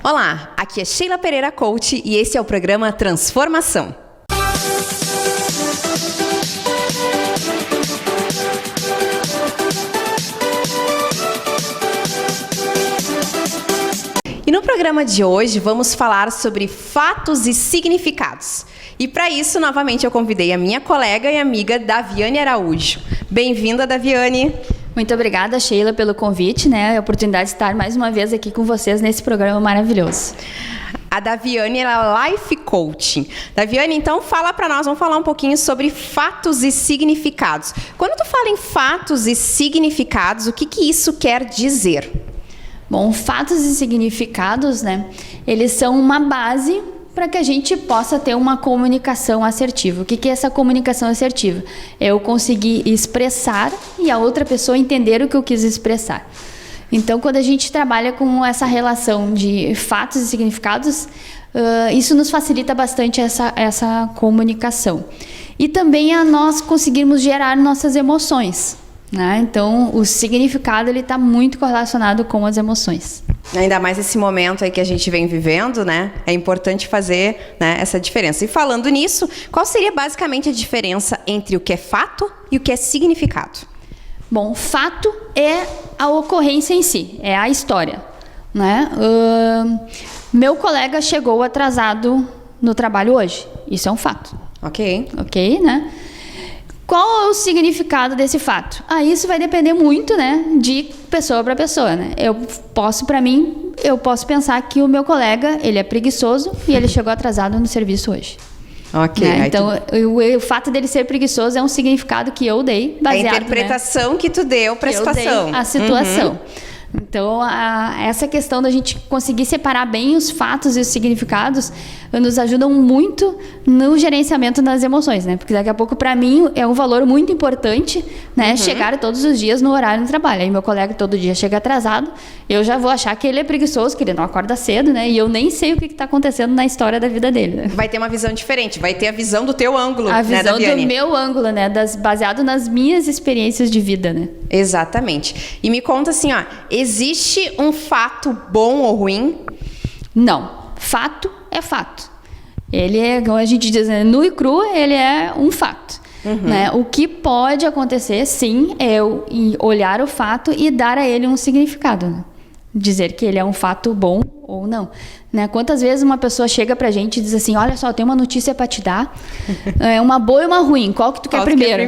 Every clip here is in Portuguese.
Olá, aqui é Sheila Pereira Coach e esse é o programa Transformação. E no programa de hoje vamos falar sobre fatos e significados. E para isso, novamente, eu convidei a minha colega e amiga Daviane Araújo. Bem-vinda, Daviane. Muito obrigada, Sheila, pelo convite, a oportunidade de estar mais uma vez aqui com vocês nesse programa maravilhoso. A Daviane é Life Coaching. Daviane, então fala para nós, vamos falar um pouquinho sobre fatos e significados. Quando tu fala em fatos e significados, o que isso quer dizer? Bom, fatos e significados, eles são uma base para que a gente possa ter uma comunicação assertiva. O que é essa comunicação assertiva? É eu conseguir expressar e a outra pessoa entender o que eu quis expressar. Então, quando a gente trabalha com essa relação de fatos e significados, isso nos facilita bastante essa comunicação. E também a nós conseguirmos gerar nossas emoções. Então, o significado está muito correlacionado com as emoções. Ainda mais esse momento aí que a gente vem vivendo, É importante fazer essa diferença. E falando nisso, qual seria basicamente a diferença entre o que é fato e o que é significado? Bom, fato é a ocorrência em si, é a história. Meu colega chegou atrasado no trabalho hoje. Isso é um fato. Ok, Qual é o significado desse fato? Isso vai depender muito, de pessoa para pessoa, Eu posso pensar que o meu colega, ele é preguiçoso e ele chegou atrasado no serviço hoje. Ok. Então, o fato dele ser preguiçoso é um significado que eu dei, baseado... A interpretação que tu deu para a situação. A situação. Então, essa questão da gente conseguir separar bem os fatos e os significados nos ajudam muito no gerenciamento das emoções, Porque daqui a pouco, para mim, é um valor muito importante, chegar todos os dias no horário do trabalho. Aí meu colega todo dia chega atrasado, eu já vou achar que ele é preguiçoso, que ele não acorda cedo, E eu nem sei o que está acontecendo na história da vida dele, Vai ter uma visão diferente, vai ter a visão do teu ângulo, A visão Daviane? do meu ângulo, baseado nas minhas experiências de vida, Exatamente. E me conta assim, existe um fato bom ou ruim? Não. Fato é fato. Ele é, como a gente diz, nu e cru, ele é um fato. O que pode acontecer, sim, é eu olhar o fato e dar a ele um significado. Dizer que ele é um fato bom ou não. Quantas vezes uma pessoa chega pra gente e diz assim, olha só, eu tenho uma notícia pra te dar, uma boa e uma ruim, qual que tu quer primeiro?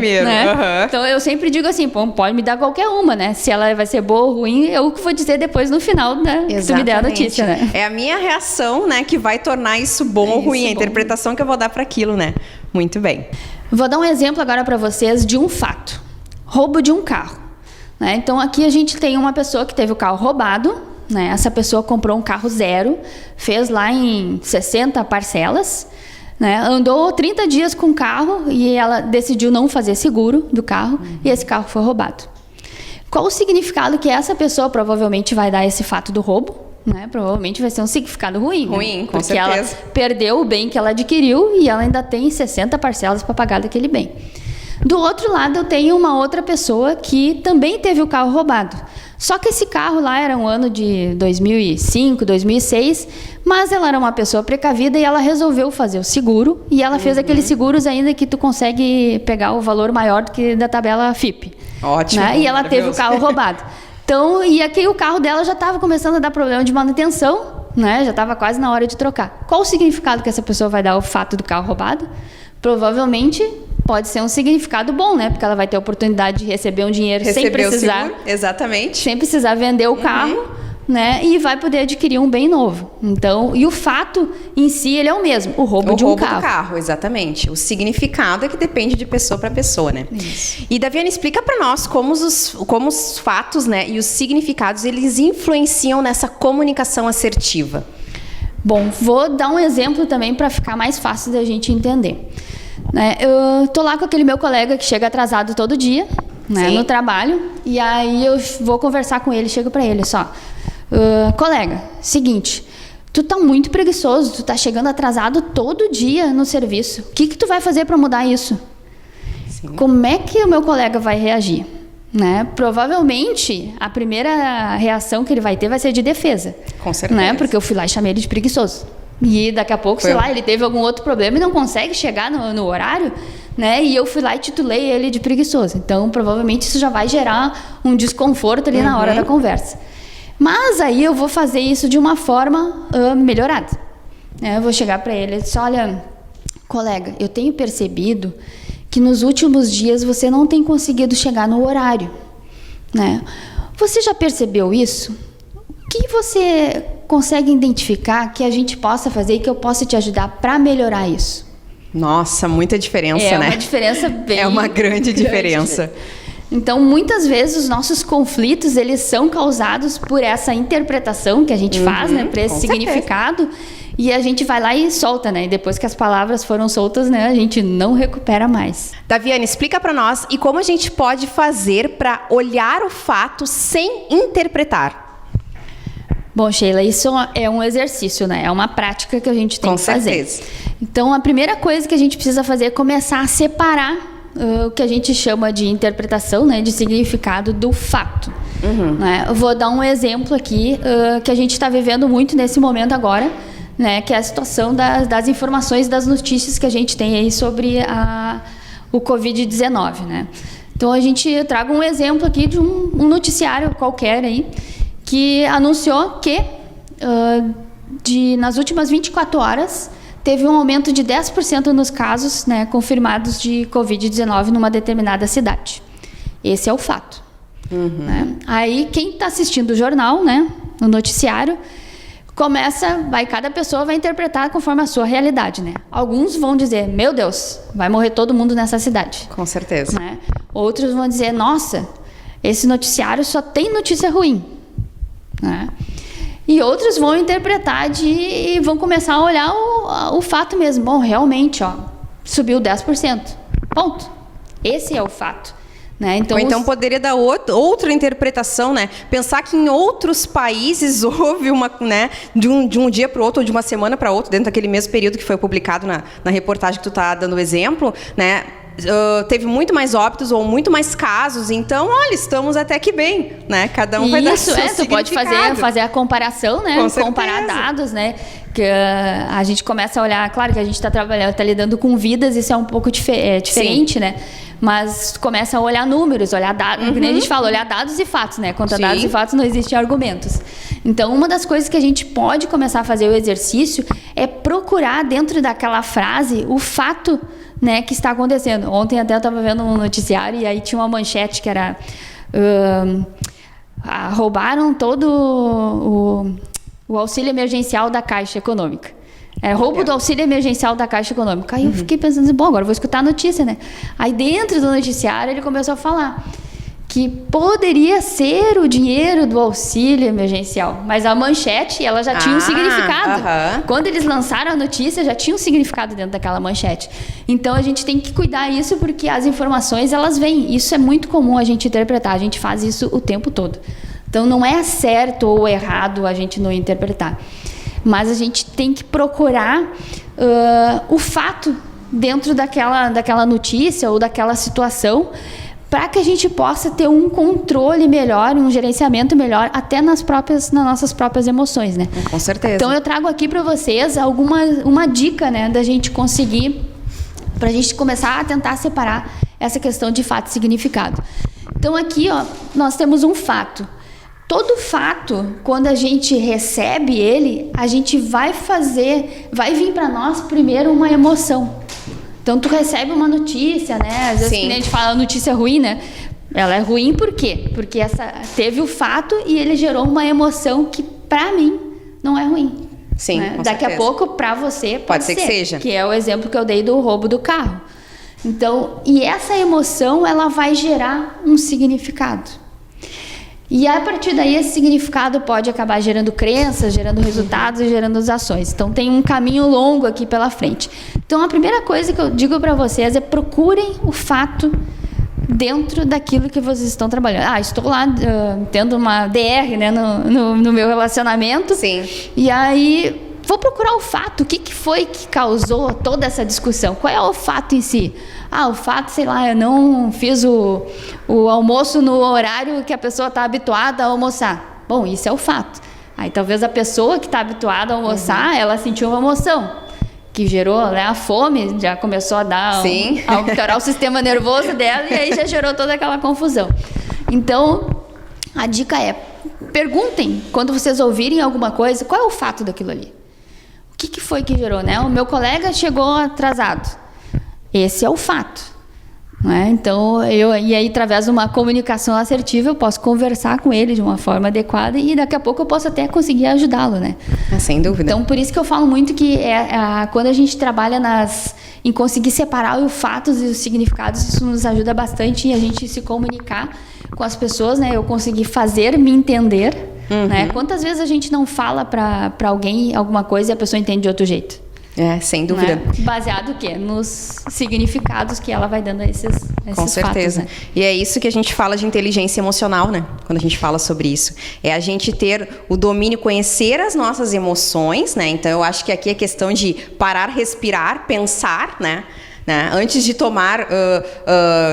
Então eu sempre digo assim, pode me dar qualquer uma, Se ela vai ser boa ou ruim, eu que vou dizer depois no final, que tu me der a notícia, É a minha reação, que vai tornar isso bom ou ruim, a interpretação que eu vou dar para aquilo, Muito bem. Vou dar um exemplo agora para vocês de um fato. Roubo de um carro. Então aqui a gente tem uma pessoa que teve o carro roubado, Essa pessoa comprou um carro zero, fez lá em 60 parcelas, andou 30 dias com o carro e ela decidiu não fazer seguro do carro e esse carro foi roubado. Qual o significado que essa pessoa provavelmente vai dar a esse fato do roubo? Provavelmente vai ser um significado ruim. Com certeza. Ela perdeu o bem que ela adquiriu e ela ainda tem 60 parcelas para pagar daquele bem. Do outro lado, eu tenho uma outra pessoa que também teve o carro roubado. Só que esse carro lá era um ano de 2005, 2006, mas ela era uma pessoa precavida e ela resolveu fazer o seguro e ela fez aqueles seguros ainda que tu consegue pegar o valor maior do que da tabela FIPE. Ótimo. E ela teve o carro roubado. Então, e aqui o carro dela já estava começando a dar problema de manutenção, já estava quase na hora de trocar. Qual o significado que essa pessoa vai dar ao fato do carro roubado? Provavelmente pode ser um significado bom, porque ela vai ter a oportunidade de receber um dinheiro sem precisar... o seguro, exatamente. Sem precisar vender o carro, e vai poder adquirir um bem novo. Então, e o fato em si, ele é o mesmo, o roubo de um carro. O roubo do carro, exatamente. O significado é que depende de pessoa para pessoa, Isso. E, Daviane, explica para nós como os fatos, e os significados, eles influenciam nessa comunicação assertiva. Bom, vou dar um exemplo também para ficar mais fácil da gente entender. Eu tô lá com aquele meu colega que chega atrasado todo dia, no trabalho, e aí eu vou conversar com ele, chego para ele, colega, seguinte, tu tá muito preguiçoso, tu tá chegando atrasado todo dia no serviço, o que tu vai fazer para mudar isso? Sim. Como é que o meu colega vai reagir? né? Provavelmente a primeira reação que ele vai ter vai ser de defesa. Com certeza. Né? Porque eu fui lá e chamei ele de preguiçoso. E daqui a pouco, sei lá, ele teve algum outro problema e não consegue chegar no horário, né? E eu fui lá e titulei ele de preguiçoso. Então, provavelmente isso já vai gerar um desconforto ali na hora da conversa. Mas aí eu vou fazer isso de uma forma melhorada. Eu vou chegar para ele e dizer, olha, colega, eu tenho percebido que nos últimos dias você não tem conseguido chegar no horário, né? Você já percebeu isso? O que você consegue identificar que a gente possa fazer e que eu possa te ajudar para melhorar isso? Nossa, muita diferença, né? É uma diferença bem... É uma grande diferença. Então, muitas vezes, os nossos conflitos, eles são causados por essa interpretação que a gente faz, né? Por esse significado. Certeza. E a gente vai lá e solta, né? E depois que as palavras foram soltas, né? A gente não recupera mais. Daviane, explica para nós e como a gente pode fazer para olhar o fato sem interpretar. Bom, Sheila, isso é um exercício, né? É uma prática que a gente tem que fazer. Com certeza. Então, a primeira coisa que a gente precisa fazer é começar a separar o que a gente chama de interpretação, né? De significado do fato. Né? Eu vou dar um exemplo aqui que a gente está vivendo muito nesse momento agora, né? Que é a situação das informações, das notícias que a gente tem aí sobre o Covid-19, né? Então, eu trago um exemplo aqui de um noticiário qualquer aí, que anunciou que nas últimas 24 horas teve um aumento de 10% nos casos, né, confirmados de Covid-19 numa determinada cidade. Esse é o fato. Né? Aí quem está assistindo o jornal, né, no noticiário, cada pessoa vai interpretar conforme a sua realidade, né? Alguns vão dizer, meu Deus, vai morrer todo mundo nessa cidade. Com certeza. Né? Outros vão dizer, nossa, esse noticiário só tem notícia ruim. Né? E outros vão interpretar e vão começar a olhar o fato mesmo. Bom, realmente, subiu 10%. Ponto. Esse é o fato. Né? Então poderia dar outra interpretação, né? Pensar que em outros países houve né, de um dia para o outro, ou de uma semana para outra, dentro daquele mesmo período que foi publicado na reportagem que tu está dando o exemplo, né? Teve muito mais óbitos ou muito mais casos, então, olha, estamos até que bem, né? Cada um vai dar seu significado. Tu pode fazer a comparação, né? Comparar dados, né? Que a gente começa a olhar, claro que a gente está lidando com vidas, isso é um pouco diferente, né? Mas começa a olhar números, olhar dados, que nem a gente fala, olhar dados e fatos, né? Contra dados e fatos não existem argumentos. Então, uma das coisas que a gente pode começar a fazer o exercício é procurar dentro daquela frase o fato, né, que está acontecendo. Ontem até eu estava vendo um noticiário e aí tinha uma manchete que era roubaram todo o auxílio emergencial da Caixa Econômica. Roubo do auxílio emergencial da Caixa Econômica. Aí eu fiquei pensando, bom, agora eu vou escutar a notícia, né? Aí dentro do noticiário ele começou a falar que poderia ser o dinheiro do auxílio emergencial, mas a manchete, ela já tinha um significado. Quando eles lançaram a notícia, já tinha um significado dentro daquela manchete. Então, a gente tem que cuidar isso, porque as informações, elas vêm. Isso é muito comum a gente interpretar, a gente faz isso o tempo todo. Então, não é certo ou errado a gente não interpretar. Mas a gente tem que procurar o fato dentro daquela notícia ou daquela situação, para que a gente possa ter um controle melhor, um gerenciamento melhor, até nas nossas próprias emoções, né? Com certeza. Então, eu trago aqui para vocês uma dica, né, da gente conseguir, para a gente começar a tentar separar essa questão de fato e significado. Então, aqui, nós temos um fato. Todo fato, quando a gente recebe ele, a gente vai vir para nós primeiro uma emoção. Então, tu recebe uma notícia, né? Às vezes que a gente fala notícia ruim, né? Ela é ruim por quê? Porque teve o fato e ele gerou uma emoção que, pra mim, não é ruim. Sim, né? Com Daqui certeza. A pouco, pra você, pode ser que seja. Que é o exemplo que eu dei do roubo do carro. Então, e essa emoção, ela vai gerar um significado. E a partir daí, esse significado pode acabar gerando crenças, gerando resultados e gerando ações. Então, tem um caminho longo aqui pela frente. Então, a primeira coisa que eu digo para vocês é procurem o fato dentro daquilo que vocês estão trabalhando. Estou lá tendo uma DR, né, no meu relacionamento. Sim. E aí vou procurar o fato, o que foi que causou toda essa discussão? Qual é o fato em si? O fato, sei lá, eu não fiz o almoço no horário que a pessoa está habituada a almoçar. Bom, isso é o fato. Aí talvez a pessoa que está habituada a almoçar, ela sentiu uma emoção, que gerou, né, a fome, já começou a dar a alterar o sistema nervoso dela, e aí já gerou toda aquela confusão. Então, a dica é, perguntem, quando vocês ouvirem alguma coisa, qual é o fato daquilo ali? O que foi que gerou, né? O meu colega chegou atrasado. Esse é o fato. Né? Então, e aí, através de uma comunicação assertiva, eu posso conversar com ele de uma forma adequada e daqui a pouco eu posso até conseguir ajudá-lo, né? Sem dúvida. Então, por isso que eu falo muito que quando a gente trabalha em conseguir separar os fatos e os significados, isso nos ajuda bastante em a gente se comunicar com as pessoas, né? Eu conseguir fazer me entender, né? Quantas vezes a gente não fala para alguém alguma coisa e a pessoa entende de outro jeito? Sem dúvida. Né? Baseado o quê? Nos significados que ela vai dando a esses Com certeza. fatos, né? E é isso que a gente fala de inteligência emocional, né? Quando a gente fala sobre isso. É a gente ter o domínio, conhecer as nossas emoções, né? Então, eu acho que aqui é questão de parar, respirar, pensar, né? Antes de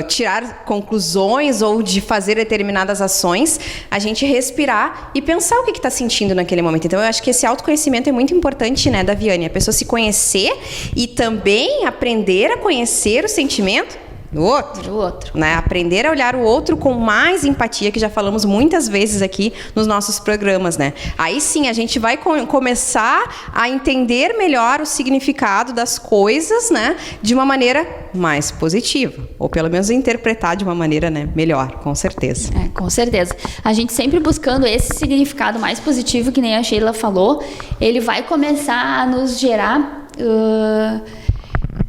tirar conclusões ou de fazer determinadas ações, a gente respirar e pensar o que está sentindo naquele momento. Então, eu acho que esse autoconhecimento é muito importante, né, Daviane? A pessoa se conhecer e também aprender a conhecer o sentimento do outro. Né? Aprender a olhar o outro com mais empatia, que já falamos muitas vezes aqui nos nossos programas, né? Aí sim, a gente vai começar a entender melhor o significado das coisas, né? De uma maneira mais positiva. Ou pelo menos interpretar de uma maneira, né, melhor, com certeza. Com certeza. A gente sempre buscando esse significado mais positivo, que nem a Sheila falou, ele vai começar a nos gerar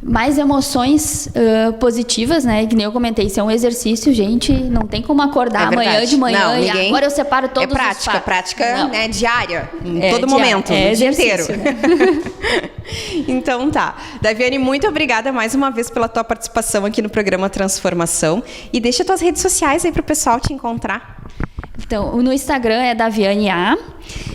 mais emoções positivas, né? Que nem eu comentei, isso é um exercício, gente. Não tem como acordar amanhã de manhã e agora eu separo todos os fatos. Prática, né, diária, em todo momento, o dia inteiro. Né? Então tá. Daviane, muito obrigada mais uma vez pela tua participação aqui no programa Transformação. E deixa tuas redes sociais aí para o pessoal te encontrar. Então, no Instagram é Daviane A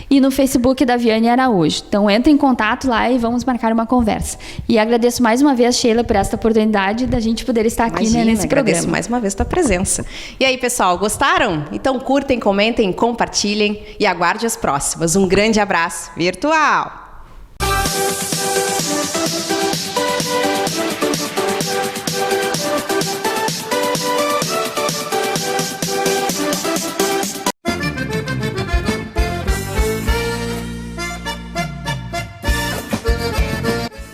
e no Facebook é Daviane Araújo. Então, entre em contato lá e vamos marcar uma conversa. E agradeço mais uma vez, Sheila, por esta oportunidade da gente poder estar aqui, né, nesse programa. Agradeço mais uma vez a tua presença. E aí, pessoal, gostaram? Então, curtem, comentem, compartilhem e aguarde as próximas. Um grande abraço virtual!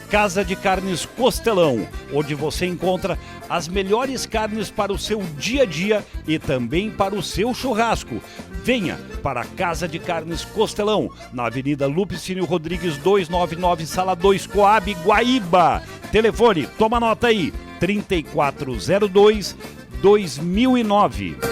Casa de Carnes Costelão, onde você encontra as melhores carnes para o seu dia a dia e também para o seu churrasco. Venha para a Casa de Carnes Costelão, na Avenida Lupicínio Rodrigues 299, Sala 2, Coab, Guaíba. Telefone, toma nota aí, 3402-2009.